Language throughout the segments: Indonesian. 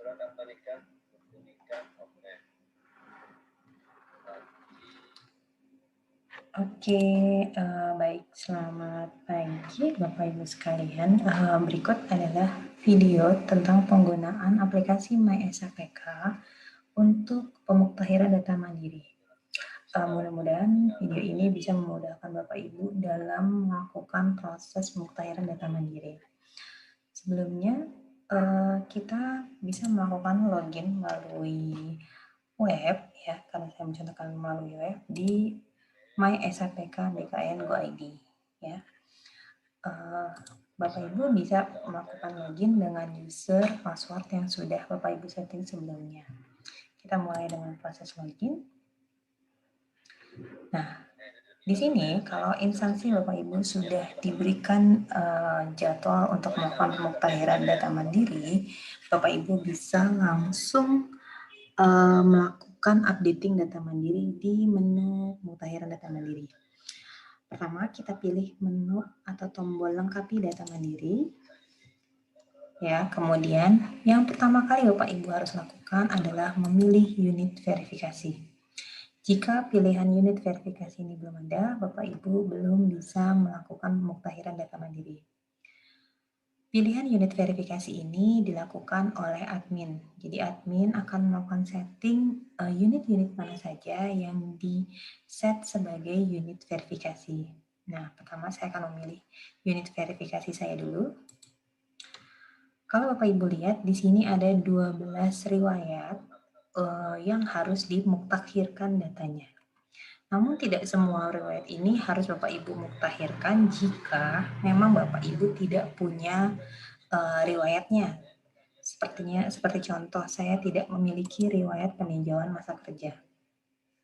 Oke, baik. Selamat pagi Bapak Ibu sekalian. Berikut adalah video tentang penggunaan aplikasi MySAPK untuk pemuktahiran data mandiri. Mudah-mudahan video ini bisa memudahkan Bapak Ibu dalam melakukan proses pemuktahiran data mandiri. Sebelumnya, kita bisa melakukan login melalui web, ya, karena saya mencontohkan melalui web di MySAPK BKN Go ID, ya. Bapak Ibu bisa melakukan login dengan user password yang sudah Bapak Ibu setting sebelumnya. Kita mulai dengan proses login. Nah, di sini kalau instansi Bapak Ibu sudah diberikan jadwal untuk melakukan pemuktahiran data mandiri, Bapak Ibu bisa langsung melakukan updating data mandiri di menu pemuktahiran data mandiri. Pertama, kita pilih menu atau tombol lengkapi data mandiri. Ya, kemudian yang pertama kali Bapak Ibu harus lakukan adalah memilih unit verifikasi. Jika pilihan unit verifikasi ini belum ada, Bapak Ibu belum bisa melakukan pemuktahiran data mandiri. Pilihan unit verifikasi ini dilakukan oleh admin. Jadi admin akan melakukan setting unit-unit mana saja yang di-set sebagai unit verifikasi. Nah, pertama saya akan memilih unit verifikasi saya dulu. Kalau Bapak Ibu lihat, di sini ada 12 riwayat yang harus dimuktakhirkan datanya. Namun tidak semua riwayat ini harus Bapak Ibu muktahirkan jika memang Bapak Ibu tidak punya riwayatnya. Seperti contoh, saya tidak memiliki riwayat peninjauan masa kerja.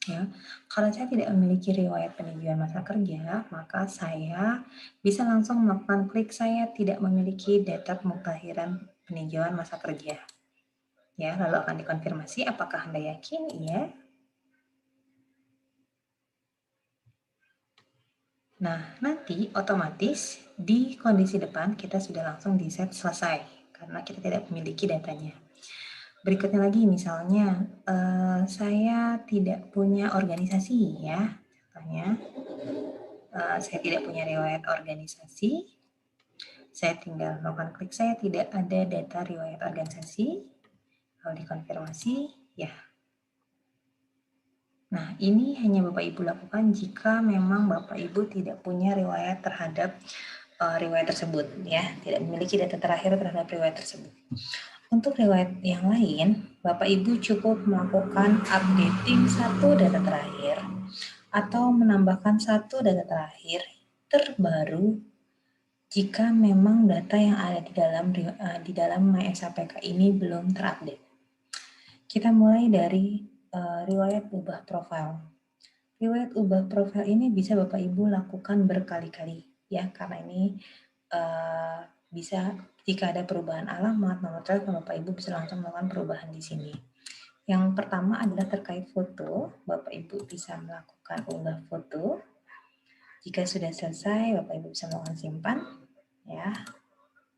Ya, kalau saya tidak memiliki riwayat peninjauan masa kerja, maka saya bisa langsung melakukan klik saya tidak memiliki data pemuktahiran peninjauan masa kerja. Ya, lalu akan dikonfirmasi apakah Anda yakin? Iya. Nah, nanti otomatis di kondisi depan kita sudah langsung di-set selesai karena kita tidak memiliki datanya. Berikutnya lagi misalnya saya tidak punya organisasi, ya. Contohnya saya tidak punya riwayat organisasi. Saya tinggal melakukan klik saya tidak ada data riwayat organisasi. Lalu dikonfirmasi, ya. Nah, ini hanya Bapak Ibu lakukan jika memang Bapak Ibu tidak punya riwayat terhadap riwayat tersebut, ya, tidak memiliki data terakhir terhadap riwayat tersebut. Untuk riwayat yang lain, Bapak Ibu cukup melakukan updating satu data terakhir atau menambahkan satu data terakhir terbaru jika memang data yang ada di dalam MySAPK ini belum terupdate. Kita mulai dari riwayat ubah profil. Riwayat ubah profil ini bisa Bapak Ibu lakukan berkali-kali, ya, karena ini bisa jika ada perubahan alamat, nomor telepon, Bapak Ibu bisa langsung melakukan perubahan di sini. Yang pertama adalah terkait foto, Bapak Ibu bisa melakukan unggah foto. Jika sudah selesai, Bapak Ibu bisa melakukan simpan, ya.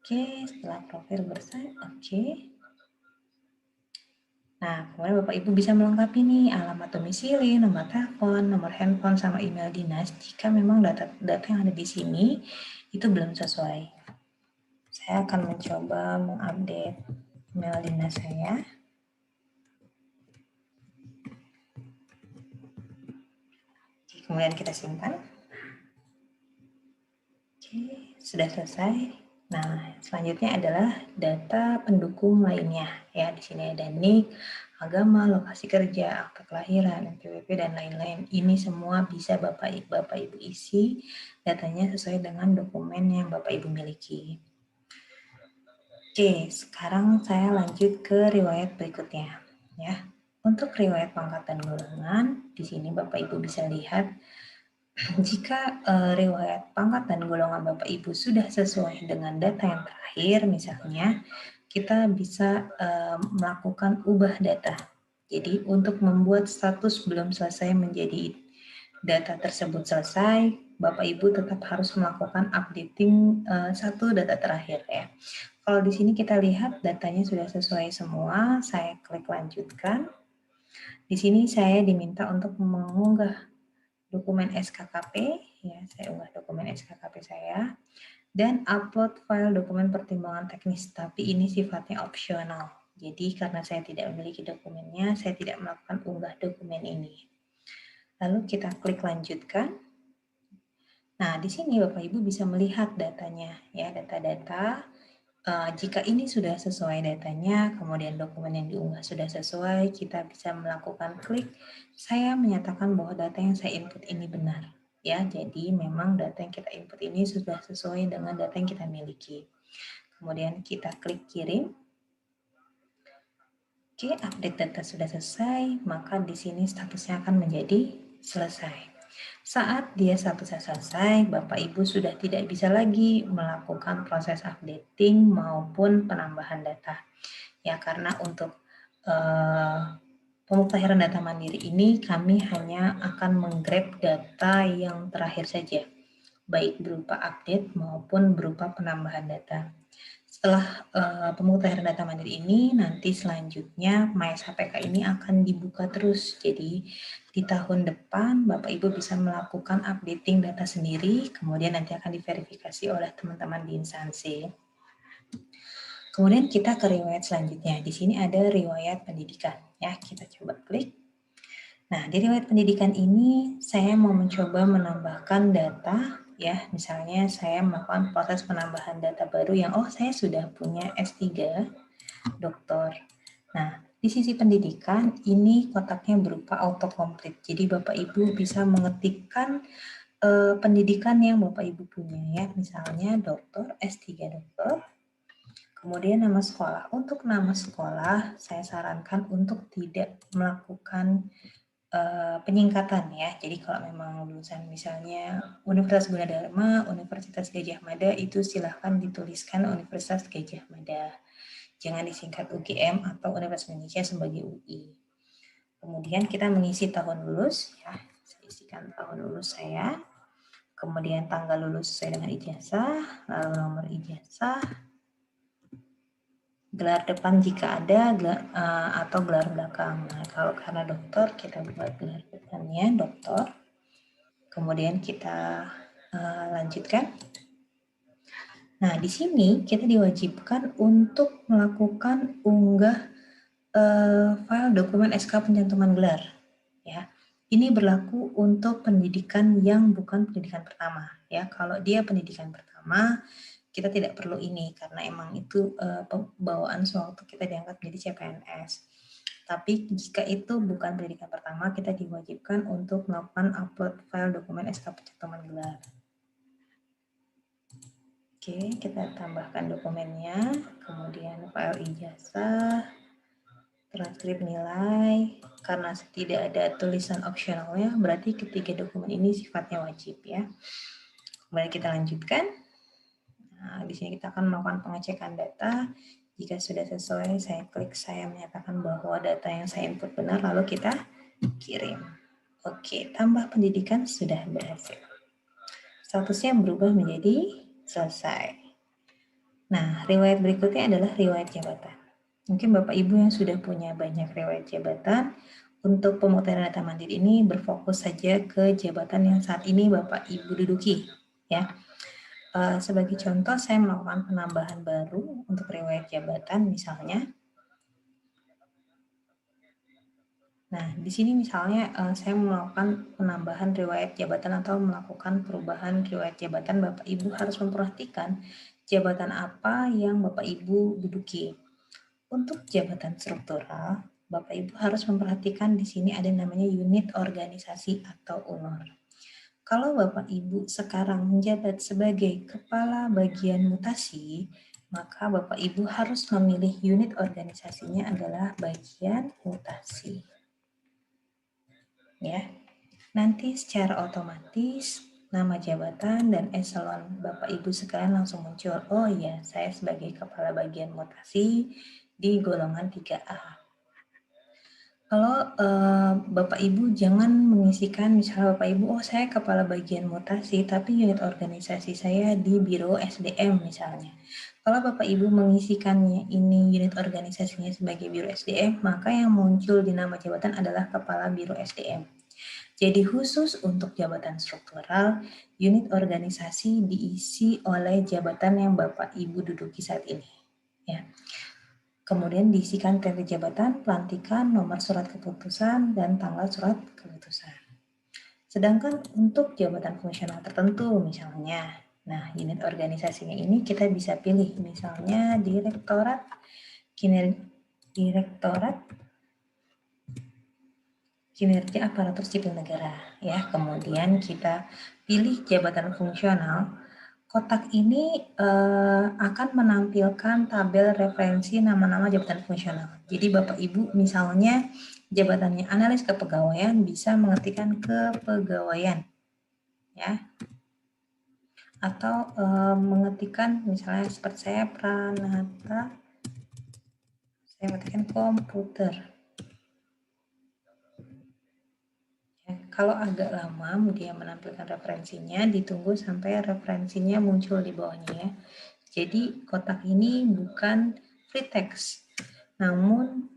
Oke, setelah profil bersih, oke. Nah, kemudian Bapak Ibu bisa melengkapi nih alamat domisili, nomor telepon, nomor handphone, sama email dinas jika memang data yang ada di sini itu belum sesuai. Saya akan mencoba mengupdate email dinas saya. Kemudian kita simpan. Oke, sudah selesai. Nah, selanjutnya adalah data pendukung lainnya. Ya, di sini ada NIK, agama, lokasi kerja, akta kelahiran, NPWP, dan lain-lain. Ini semua bisa Bapak Ibu isi datanya sesuai dengan dokumen yang Bapak Ibu miliki. Oke, sekarang saya lanjut ke riwayat berikutnya. Ya, untuk riwayat pangkat dan golongan, di sini Bapak Ibu bisa lihat jika riwayat pangkat dan golongan Bapak Ibu sudah sesuai dengan data yang terakhir, misalnya kita bisa melakukan ubah data. Jadi untuk membuat status belum selesai menjadi data tersebut selesai, Bapak Ibu tetap harus melakukan updating satu data terakhir ya. Kalau di sini kita lihat datanya sudah sesuai semua, saya klik lanjutkan. Di sini saya diminta untuk mengunggah dokumen SKKP, ya saya unggah dokumen SKKP saya, dan upload file dokumen pertimbangan teknis, tapi ini sifatnya opsional. Jadi karena saya tidak memiliki dokumennya, saya tidak melakukan unggah dokumen ini. Lalu kita klik lanjutkan. Nah, di sini Bapak Ibu bisa melihat datanya, ya data-data. Jika ini sudah sesuai datanya, kemudian dokumen yang diunggah sudah sesuai, kita bisa melakukan klik, saya menyatakan bahwa data yang saya input ini benar. Ya, jadi memang data yang kita input ini sudah sesuai dengan data yang kita miliki. Kemudian kita klik kirim. Oke, update data sudah selesai, maka di sini statusnya akan menjadi selesai. Saat dia statusnya selesai, Bapak Ibu sudah tidak bisa lagi melakukan proses updating maupun penambahan data. Ya, karena untuk pemutahiran data mandiri ini kami hanya akan menggrab data yang terakhir saja, baik berupa update maupun berupa penambahan data. Setelah pemutahiran data mandiri ini, nanti selanjutnya MySHPK ini akan dibuka terus. Jadi di tahun depan Bapak Ibu bisa melakukan updating data sendiri, kemudian nanti akan diverifikasi oleh teman-teman di instansi. Kemudian kita ke riwayat selanjutnya. Di sini ada riwayat pendidikan. Ya, kita coba klik. Nah, di riwayat pendidikan ini saya mau mencoba menambahkan data, ya, misalnya saya melakukan proses penambahan data baru yang, saya sudah punya S3 doktor. Nah, di sisi pendidikan ini kotaknya berupa autocomplete. Jadi Bapak Ibu bisa mengetikkan pendidikan yang Bapak Ibu punya ya, misalnya doktor, S3 doktor. Kemudian nama sekolah. Untuk nama sekolah saya sarankan untuk tidak melakukan penyingkatan ya. Jadi kalau memang lulusan misalnya Universitas Gunadarma, Universitas Gadjah Mada, itu silahkan dituliskan Universitas Gadjah Mada. Jangan disingkat UGM atau Universitas Indonesia sebagai UI. Kemudian kita mengisi tahun lulus ya. Saya isikan tahun lulus saya. Kemudian tanggal lulus sesuai dengan ijazah, lalu nomor ijazah, gelar depan jika ada, atau gelar belakang. Nah, kalau karena dokter, kita buat gelar depannya dokter. Kemudian kita lanjutkan. Nah, di sini kita diwajibkan untuk melakukan unggah file dokumen SK pencantuman gelar. Ya, ini berlaku untuk pendidikan yang bukan pendidikan pertama. Ya, kalau dia pendidikan pertama, kita tidak perlu ini karena emang itu bawaan sewaktu kita diangkat menjadi CPNS. Tapi jika itu bukan pendidikan pertama, kita diwajibkan untuk melakukan upload file dokumen SK pencantuman gelar. Oke, kita tambahkan dokumennya, kemudian file ijazah, transkrip nilai, karena tidak ada tulisan opsionalnya, berarti ketiga dokumen ini sifatnya wajib ya. Kemudian kita lanjutkan. Nah, di sini kita akan melakukan pengecekan data. Jika sudah sesuai, saya klik, saya menyatakan bahwa data yang saya input benar, lalu kita kirim. Oke, tambah pendidikan sudah berhasil. Statusnya berubah menjadi selesai. Nah, riwayat berikutnya adalah riwayat jabatan. Mungkin Bapak Ibu yang sudah punya banyak riwayat jabatan, untuk pemutahiran data mandiri ini berfokus saja ke jabatan yang saat ini Bapak Ibu duduki. Ya. Sebagai contoh, saya melakukan penambahan baru untuk riwayat jabatan misalnya. Nah, di sini misalnya saya melakukan penambahan riwayat jabatan atau melakukan perubahan riwayat jabatan, Bapak Ibu harus memperhatikan jabatan apa yang Bapak Ibu duduki. Untuk jabatan struktural, Bapak Ibu harus memperhatikan di sini ada namanya unit organisasi atau UNOR. Kalau Bapak Ibu sekarang menjabat sebagai Kepala Bagian Mutasi, maka Bapak Ibu harus memilih unit organisasinya adalah bagian mutasi. Ya. Nanti secara otomatis nama jabatan dan eselon Bapak Ibu sekalian langsung muncul. Oh iya, saya sebagai Kepala Bagian Mutasi di golongan 3A. Kalau Bapak Ibu jangan mengisikan misalnya Bapak Ibu, oh saya kepala bagian mutasi tapi unit organisasi saya di Biro SDM misalnya. Kalau Bapak Ibu mengisikannya ini unit organisasinya sebagai Biro SDM, maka yang muncul di nama jabatan adalah Kepala Biro SDM. Jadi khusus untuk jabatan struktural, unit organisasi diisi oleh jabatan yang Bapak Ibu duduki saat ini. Ya. Kemudian diisikan perintah jabatan, pelantikan, nomor surat keputusan, dan tanggal surat keputusan. Sedangkan untuk jabatan fungsional tertentu misalnya, nah unit organisasinya ini kita bisa pilih misalnya direktorat kinerja aparatur sipil negara ya. Kemudian kita pilih jabatan fungsional. Kotak ini akan menampilkan tabel referensi nama-nama jabatan fungsional. Jadi Bapak Ibu misalnya jabatannya analis kepegawaian bisa mengetikkan kepegawaian ya. Atau mengetikkan misalnya seperti saya Pranata, saya mengetikkan komputer. Ya, kalau agak lama dia menampilkan referensinya, ditunggu sampai referensinya muncul di bawahnya ya. Jadi kotak ini bukan free text, namun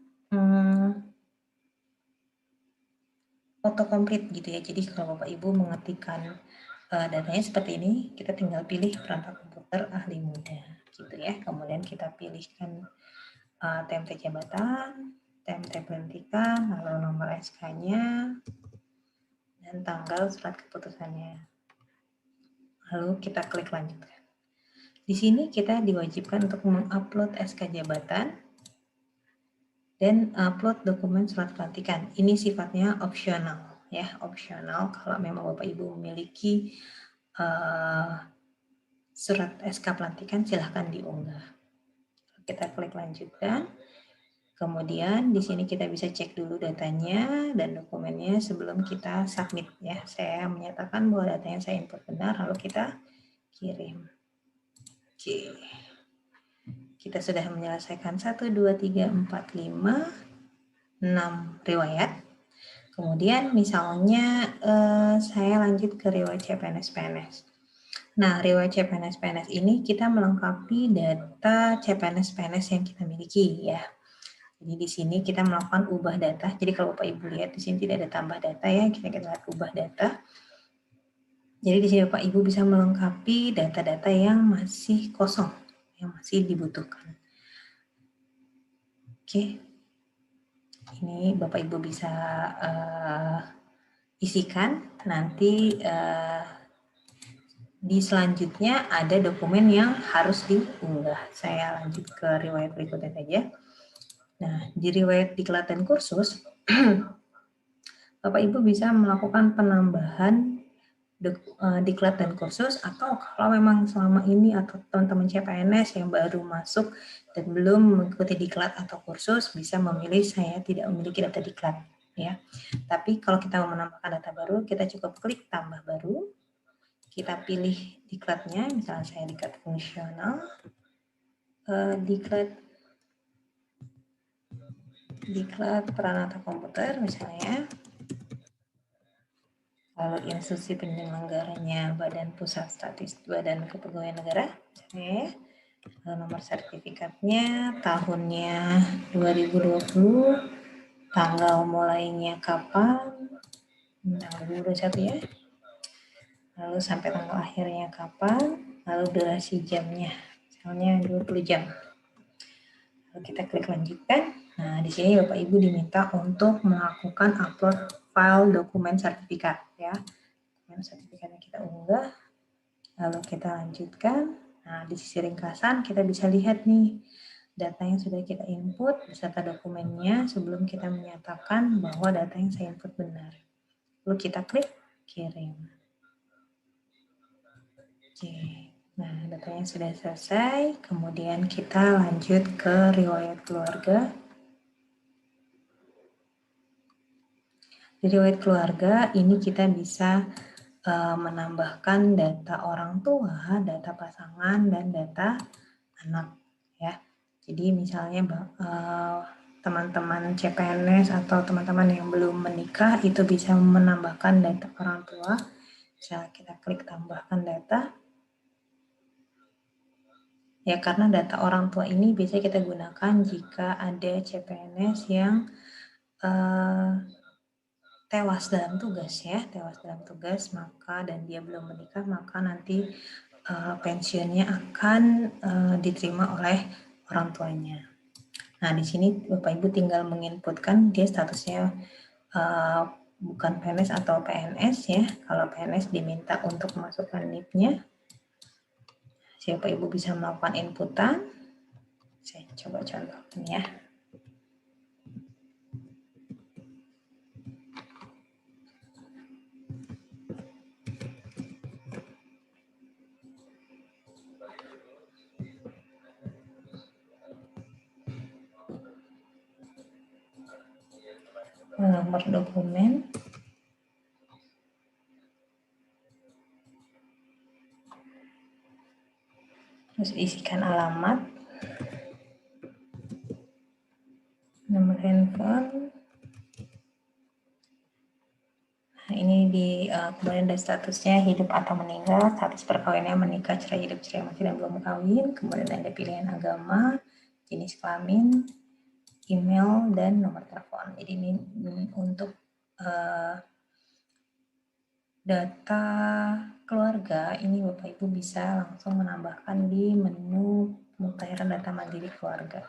autocomplete gitu ya. Jadi kalau Bapak Ibu mengetikkan datanya seperti ini, kita tinggal pilih perangkat komputer ahli muda gitu ya. Kemudian kita pilihkan TMT jabatan, TMT pelantikan, lalu nomor SK-nya, dan tanggal surat keputusannya. Lalu kita klik lanjutkan. Di sini kita diwajibkan untuk mengupload SK jabatan dan upload dokumen surat pelantikan. Ini sifatnya opsional ya, opsional kalau memang Bapak Ibu memiliki surat SK pelantikan silahkan diunggah. Kita klik lanjutkan. Kemudian di sini kita bisa cek dulu datanya dan dokumennya sebelum kita submit ya. Saya menyatakan bahwa data yang saya input benar, lalu kita kirim. Oke. Kita sudah menyelesaikan 1, 2, 3, 4, 5, 6 riwayat. Kemudian misalnya saya lanjut ke riwayat CPNS-PNS. Nah, riwayat CPNS-PNS ini kita melengkapi data CPNS-PNS yang kita miliki ya. Jadi di sini kita melakukan ubah data. Jadi kalau Bapak Ibu lihat di sini tidak ada tambah data ya, kita lihat ubah data. Jadi di sini Bapak Ibu bisa melengkapi data-data yang masih kosong, yang masih dibutuhkan. Oke, ini Bapak Ibu bisa isikan. Nanti di selanjutnya ada dokumen yang harus diunggah. Saya lanjut ke riwayat berikutnya saja. Nah, di riwayat diklat dan kursus, Bapak Ibu bisa melakukan penambahan diklat dan kursus, atau kalau memang selama ini atau teman-teman CPNS yang baru masuk dan belum mengikuti diklat atau kursus bisa memilih saya tidak memiliki data diklat ya. Tapi kalau kita mau menambahkan data baru, kita cukup klik tambah baru. Kita pilih diklatnya, misalnya saya diklat fungsional, diklat Pranata Komputer misalnya, lalu institusi penyelenggaranya Badan Pusat Statistik Badan Kepegawaian Negara, misalnya, lalu nomor sertifikatnya, tahunnya 2020, tanggal mulainya kapan, tanggal 2021 ya, lalu sampai tanggal akhirnya kapan, lalu durasi jamnya, misalnya 20 jam. Kita klik lanjutkan. Nah, di sini Bapak Ibu diminta untuk melakukan upload file dokumen sertifikat ya. Dokumen sertifikatnya kita unggah, lalu kita lanjutkan. Nah, di sisi ringkasan kita bisa lihat nih data yang sudah kita input beserta dokumennya sebelum kita menyatakan bahwa data yang saya input benar. Lalu kita klik kirim. Oke. Nah, datanya sudah selesai. Kemudian kita lanjut ke riwayat keluarga. Di riwayat keluarga ini kita bisa menambahkan data orang tua, data pasangan, dan data anak ya. Jadi misalnya teman-teman CPNS atau teman-teman yang belum menikah itu bisa menambahkan data orang tua. Bisa kita klik tambahkan data. Ya, karena data orang tua ini bisa kita gunakan jika ada CPNS yang tewas dalam tugas ya, tewas dalam tugas maka dan dia belum menikah, maka nanti pensiunnya akan diterima oleh orang tuanya. Nah, di sini Bapak Ibu tinggal menginputkan dia statusnya bukan PNS atau PNS ya. Kalau PNS diminta untuk memasukkan NIP-nya. Bapak Ibu bisa melakukan inputan. Saya coba contohkan ya. Nomor dokumen. Terus isikan alamat, nomor handphone. Nah, ini kemudian ada statusnya hidup atau meninggal, status perkawinannya menikah, cerai, hidup, cerai, mati, dan belum kawin. Kemudian ada pilihan agama, jenis kelamin, email, dan nomor telepon. Jadi ini untuk data keluarga, ini Bapak Ibu bisa langsung menambahkan di menu pemutahiran data mandiri keluarga.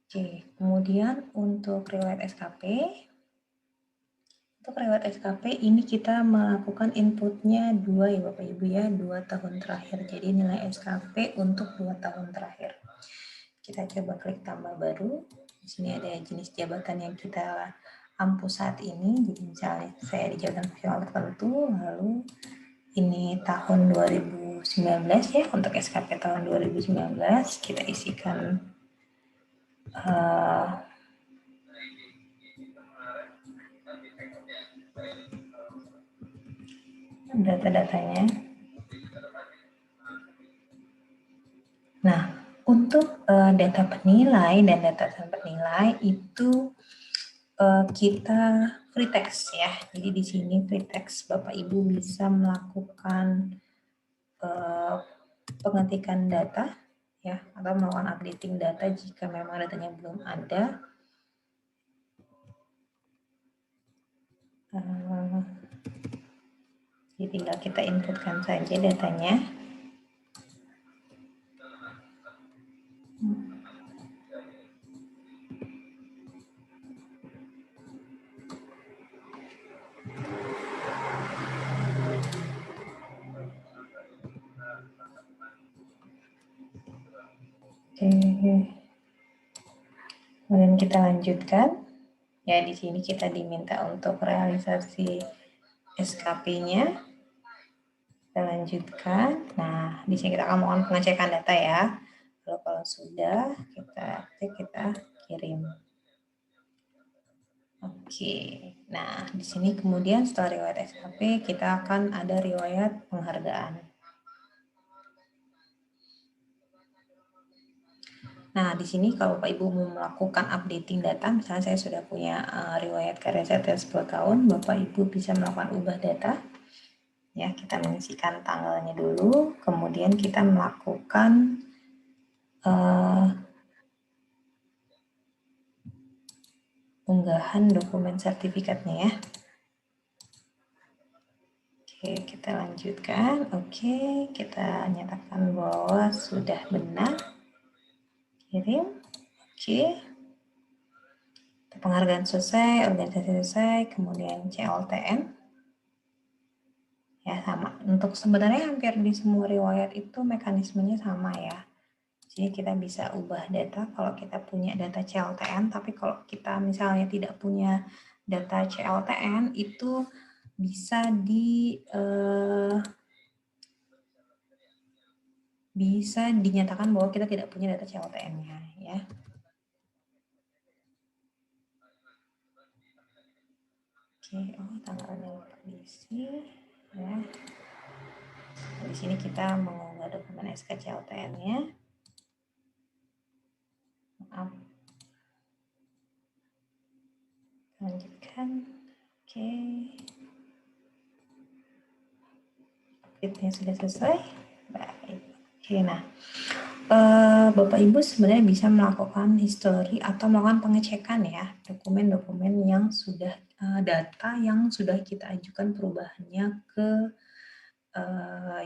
Oke, kemudian untuk riwayat SKP, untuk riwayat SKP ini kita melakukan inputnya 2 ya Bapak Ibu ya, 2 tahun terakhir. Jadi nilai SKP untuk 2 tahun terakhir. Kita coba klik tambah baru. Di sini ada jenis jabatan yang kita ampu saat ini. Jadi misalnya saya di jabatan profesional tertentu, lalu ini tahun 2019 ya, untuk SKP tahun 2019 kita isikan data-datanya. Nah, untuk data penilai dan data penilai itu kita free text ya. Jadi di sini free text Bapak Ibu bisa melakukan pengetikan data ya, atau melakukan updating data jika memang datanya belum ada. Jadi tinggal kita inputkan saja datanya. Kemudian kita lanjutkan. Ya, di sini kita diminta untuk realisasi SKP-nya. Kita lanjutkan. Nah, di sini kita akan melakukan pengecekan data ya. Lalu kalau sudah, kita kirim. Oke. Nah, di sini kemudian setelah riwayat SKP, kita akan ada riwayat penghargaan. Nah, di sini kalau Bapak Ibu mau melakukan updating data, misalnya saya sudah punya riwayat karya saya 10 tahun, Bapak Ibu bisa melakukan ubah data. Ya, kita mengisikan tanggalnya dulu, kemudian kita melakukan unggahan dokumen sertifikatnya ya. Oke, kita lanjutkan. Oke, kita nyatakan bahwa sudah benar. Kirim. Oke. Penghargaan selesai, organisasi selesai, kemudian CLTN. Ya, sama. Untuk sebenarnya hampir di semua riwayat itu mekanismenya sama ya. Jadi kita bisa ubah data kalau kita punya data CLTN, tapi kalau kita misalnya tidak punya data CLTN itu bisa dinyatakan bahwa kita tidak punya data CLTN-nya ya. Oke, tanggalnya diisi ya. Di sini kita mengunggah dokumen SK CLTN-nya. Maaf. lanjutkan. Oke. Update-nya sudah selesai. Baik. Oke, nah Bapak Ibu sebenarnya bisa melakukan history atau melakukan pengecekan ya dokumen-dokumen yang sudah data yang sudah kita ajukan perubahannya ke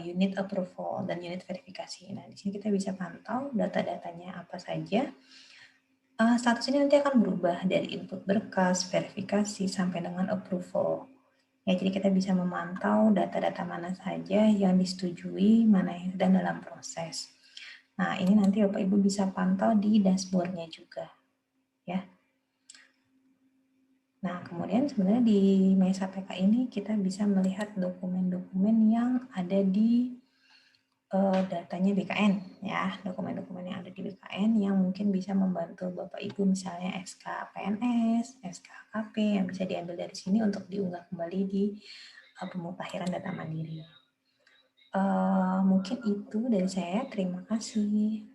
unit approval dan unit verifikasi. Nah, di sini kita bisa pantau data-datanya apa saja. Status ini nanti akan berubah dari input berkas, verifikasi, sampai dengan approval. Ya, jadi kita bisa memantau data-data mana saja yang disetujui, mana yang sedang dalam proses. Nah, ini nanti Bapak Ibu bisa pantau di dashboard-nya juga. Ya. Nah, kemudian sebenarnya di Mesa PK ini kita bisa melihat dokumen-dokumen yang ada di datanya BKN ya, dokumen-dokumen yang ada di BKN yang mungkin bisa membantu Bapak Ibu misalnya SK PNS, SK KP yang bisa diambil dari sini untuk diunggah kembali di pemutahiran data mandiri. Mungkin itu dari saya. Terima kasih.